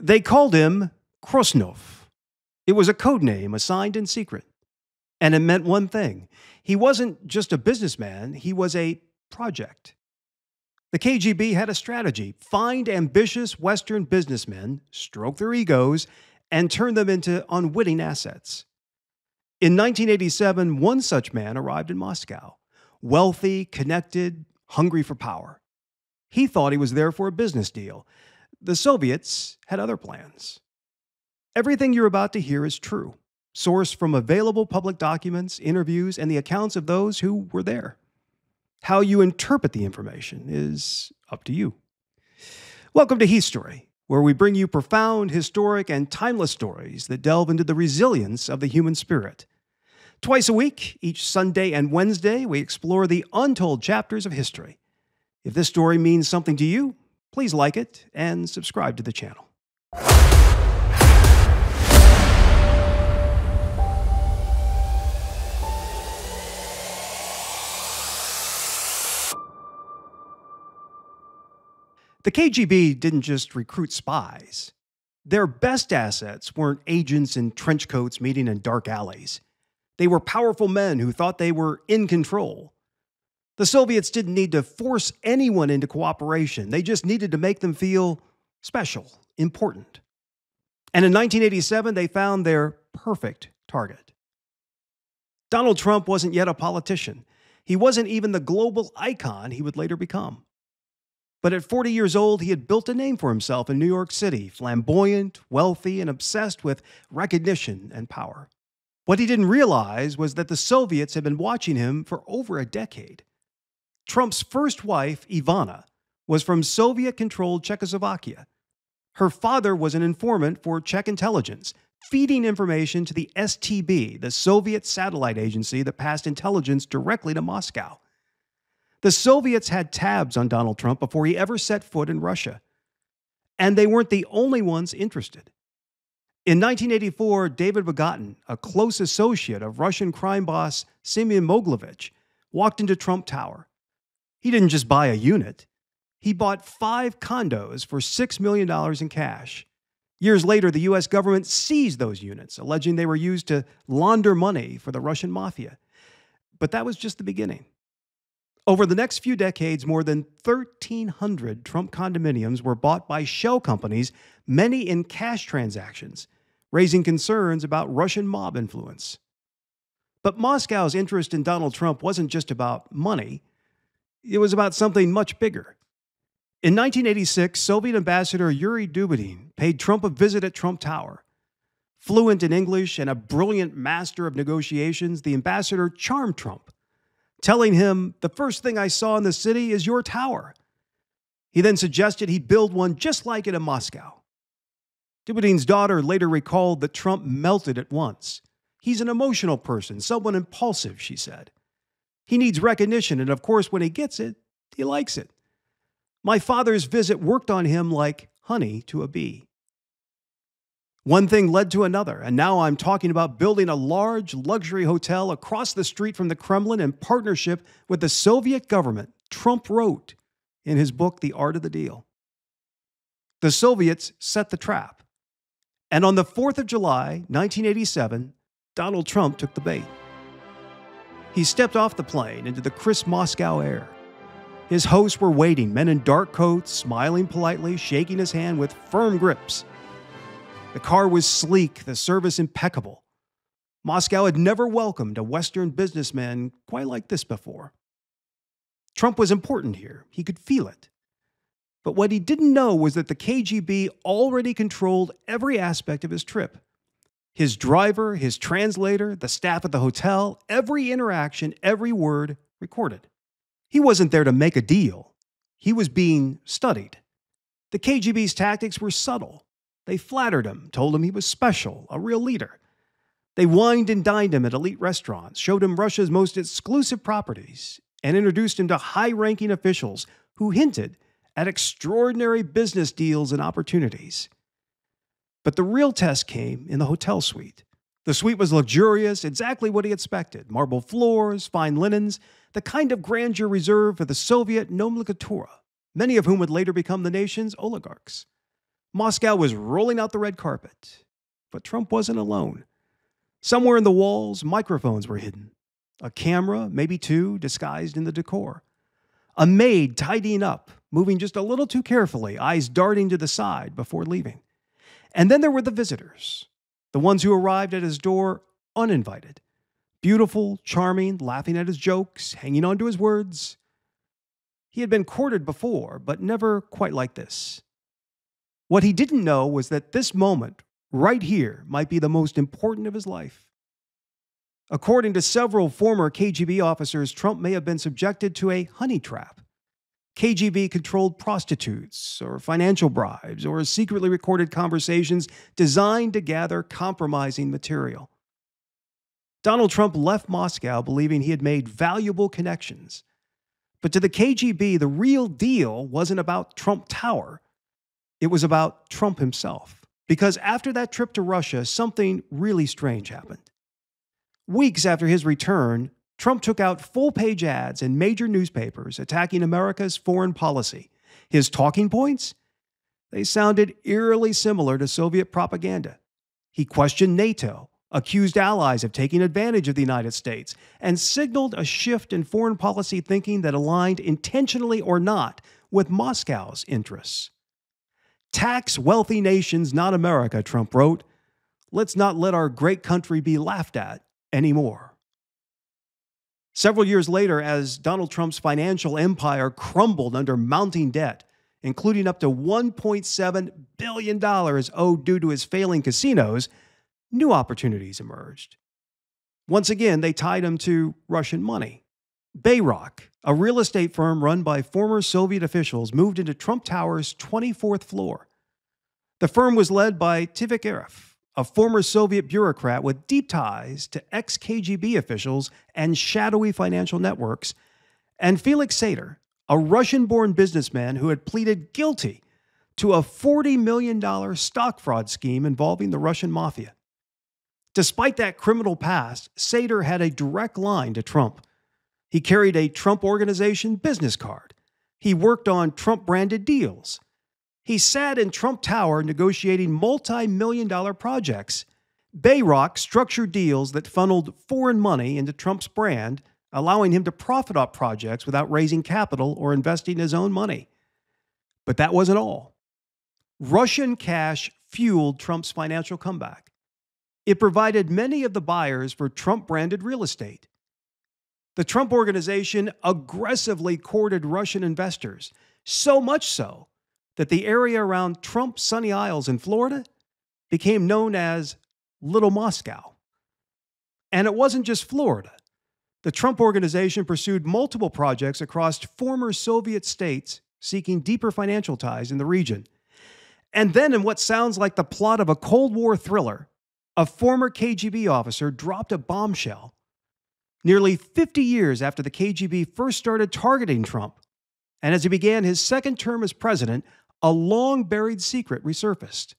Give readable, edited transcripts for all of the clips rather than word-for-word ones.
They called him Krasnov. It was a code name assigned in secret. And it meant one thing. He wasn't just a businessman, he was a project. The KGB had a strategy: find ambitious Western businessmen, stroke their egos, and turn them into unwitting assets. In 1987, one such man arrived in Moscow. Wealthy, connected, hungry for power. He thought he was there for a business deal. The Soviets had other plans. Everything you're about to hear is true, sourced from available public documents, interviews, and the accounts of those who were there. How you interpret the information is up to you. Welcome to HEATHSTORY, where we bring you profound, historic, and timeless stories that delve into the resilience of the human spirit. Twice a week, each Sunday and Wednesday, we explore the untold chapters of history. If this story means something to you, please like it and subscribe to the channel. The KGB didn't just recruit spies. Their best assets weren't agents in trench coats meeting in dark alleys. They were powerful men who thought they were in control. The Soviets didn't need to force anyone into cooperation. They just needed to make them feel special, important. And in 1987, they found their perfect target. Donald Trump wasn't yet a politician. He wasn't even the global icon he would later become. But at 40 years old, he had built a name for himself in New York City, flamboyant, wealthy, and obsessed with recognition and power. What he didn't realize was that the Soviets had been watching him for over a decade. Trump's first wife, Ivana, was from Soviet-controlled Czechoslovakia. Her father was an informant for Czech intelligence, feeding information to the STB, the Soviet satellite agency that passed intelligence directly to Moscow. The Soviets had tabs on Donald Trump before he ever set foot in Russia. And they weren't the only ones interested. In 1984, David Bogatin, a close associate of Russian crime boss Semyon Mogilevich, walked into Trump Tower. He didn't just buy a unit. He bought 5 condos for $6 million in cash. Years later, the U.S. government seized those units, alleging they were used to launder money for the Russian mafia. But that was just the beginning. Over the next few decades, more than 1,300 Trump condominiums were bought by shell companies, many in cash transactions, raising concerns about Russian mob influence. But Moscow's interest in Donald Trump wasn't just about money. It was about something much bigger. In 1986, Soviet Ambassador Yuri Dubinin paid Trump a visit at Trump Tower. Fluent in English and a brilliant master of negotiations, the ambassador charmed Trump, telling him, "The first thing I saw in the city is your tower." He then suggested he build one just like it in Moscow. Dubinin's daughter later recalled that Trump melted at once. "He's an emotional person, someone impulsive," she said. "He needs recognition, and of course, when he gets it, he likes it. My father's visit worked on him like honey to a bee." One thing led to another, and now I'm talking about building a large luxury hotel across the street from the Kremlin in partnership with the Soviet government, Trump wrote in his book, The Art of the Deal. The Soviets set the trap. And on the 4th of July, 1987, Donald Trump took the bait. He stepped off the plane into the crisp Moscow air. His hosts were waiting, men in dark coats, smiling politely, shaking his hand with firm grips. The car was sleek, the service impeccable. Moscow had never welcomed a Western businessman quite like this before. Trump was important here. He could feel it. But what he didn't know was that the KGB already controlled every aspect of his trip. His driver, his translator, the staff at the hotel, every interaction, every word recorded. He wasn't there to make a deal. He was being studied. The KGB's tactics were subtle. They flattered him, told him he was special, a real leader. They wined and dined him at elite restaurants, showed him Russia's most exclusive properties, and introduced him to high-ranking officials who hinted at extraordinary business deals and opportunities. But the real test came in the hotel suite. The suite was luxurious, exactly what he expected: marble floors, fine linens, the kind of grandeur reserved for the Soviet nomenklatura, many of whom would later become the nation's oligarchs. Moscow was rolling out the red carpet. But Trump wasn't alone. Somewhere in the walls, microphones were hidden. A camera, maybe two, disguised in the decor. A maid tidying up, moving just a little too carefully, eyes darting to the side before leaving. And then there were the visitors, the ones who arrived at his door uninvited. Beautiful, charming, laughing at his jokes, hanging on to his words. He had been courted before, but never quite like this. What he didn't know was that this moment, right here, might be the most important of his life. According to several former KGB officers, Trump may have been subjected to a honey trap. KGB-controlled prostitutes, or financial bribes, or secretly recorded conversations designed to gather compromising material. Donald Trump left Moscow believing he had made valuable connections. But to the KGB, the real deal wasn't about Trump Tower. It was about Trump himself. Because after that trip to Russia, something really strange happened. Weeks after his return, Trump took out full-page ads in major newspapers attacking America's foreign policy. His talking points? They sounded eerily similar to Soviet propaganda. He questioned NATO, accused allies of taking advantage of the United States, and signaled a shift in foreign policy thinking that aligned intentionally or not with Moscow's interests. Tax wealthy nations, not America, Trump wrote. Let's not let our great country be laughed at anymore. Several years later, as Donald Trump's financial empire crumbled under mounting debt, including up to $1.7 billion owed due to his failing casinos, new opportunities emerged. Once again, they tied him to Russian money. Bayrock, a real estate firm run by former Soviet officials, moved into Trump Tower's 24th floor. The firm was led by Tivikharev, a former Soviet bureaucrat with deep ties to ex-KGB officials and shadowy financial networks, and Felix Sater, a Russian-born businessman who had pleaded guilty to a $40 million stock fraud scheme involving the Russian mafia. Despite that criminal past, Sater had a direct line to Trump. He carried a Trump Organization business card. He worked on Trump-branded deals. He sat in Trump Tower negotiating multi-million-dollar projects. Bayrock structured deals that funneled foreign money into Trump's brand, allowing him to profit off projects without raising capital or investing his own money. But that wasn't all. Russian cash fueled Trump's financial comeback. It provided many of the buyers for Trump-branded real estate. The Trump Organization aggressively courted Russian investors, so much so that the area around Trump's Sunny Isles in Florida became known as Little Moscow. And it wasn't just Florida. The Trump Organization pursued multiple projects across former Soviet states seeking deeper financial ties in the region. And then, in what sounds like the plot of a Cold War thriller, a former KGB officer dropped a bombshell. Nearly 50 years after the KGB first started targeting Trump, and as he began his second term as president, a long-buried secret resurfaced.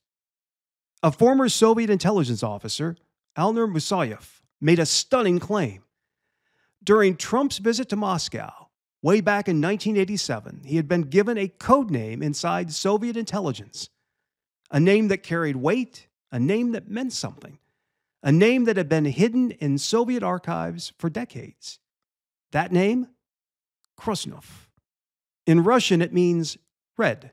A former Soviet intelligence officer, Alner Musayev, made a stunning claim. During Trump's visit to Moscow, way back in 1987, he had been given a code name inside Soviet intelligence, a name that carried weight, a name that meant something, a name that had been hidden in Soviet archives for decades. That name? Krasnov. In Russian, it means red.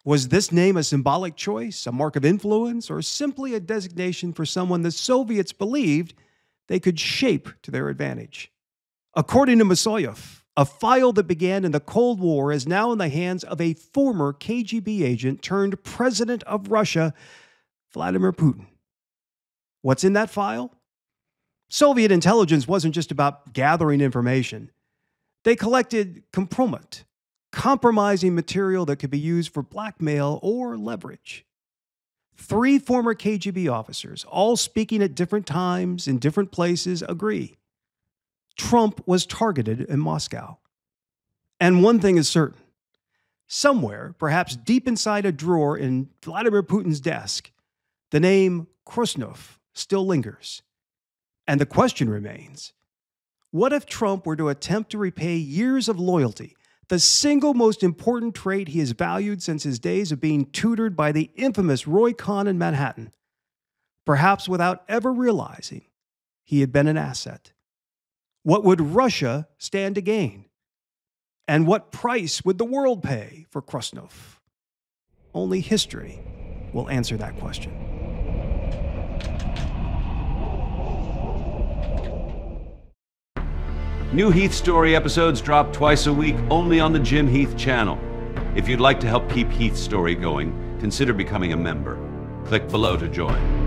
Was this name a symbolic choice, a mark of influence, or simply a designation for someone the Soviets believed they could shape to their advantage? According to Musayev, a file that began in the Cold War is now in the hands of a former KGB agent turned president of Russia, Vladimir Putin. What's in that file? Soviet intelligence wasn't just about gathering information. They collected compromat, compromising material that could be used for blackmail or leverage. 3 former KGB officers, all speaking at different times in different places, agree. Trump was targeted in Moscow. And one thing is certain. Somewhere, perhaps deep inside a drawer in Vladimir Putin's desk, the name Krasnov still lingers. And the question remains, what if Trump were to attempt to repay years of loyalty, the single most important trait he has valued since his days of being tutored by the infamous Roy Kahn in Manhattan, perhaps without ever realizing he had been an asset. What would Russia stand to gain? And what price would the world pay for Krasnov? Only history will answer that question. New Heath Story episodes drop twice a week only on the Jim Heath channel. If you'd like to help keep Heath Story going, consider becoming a member. Click below to join.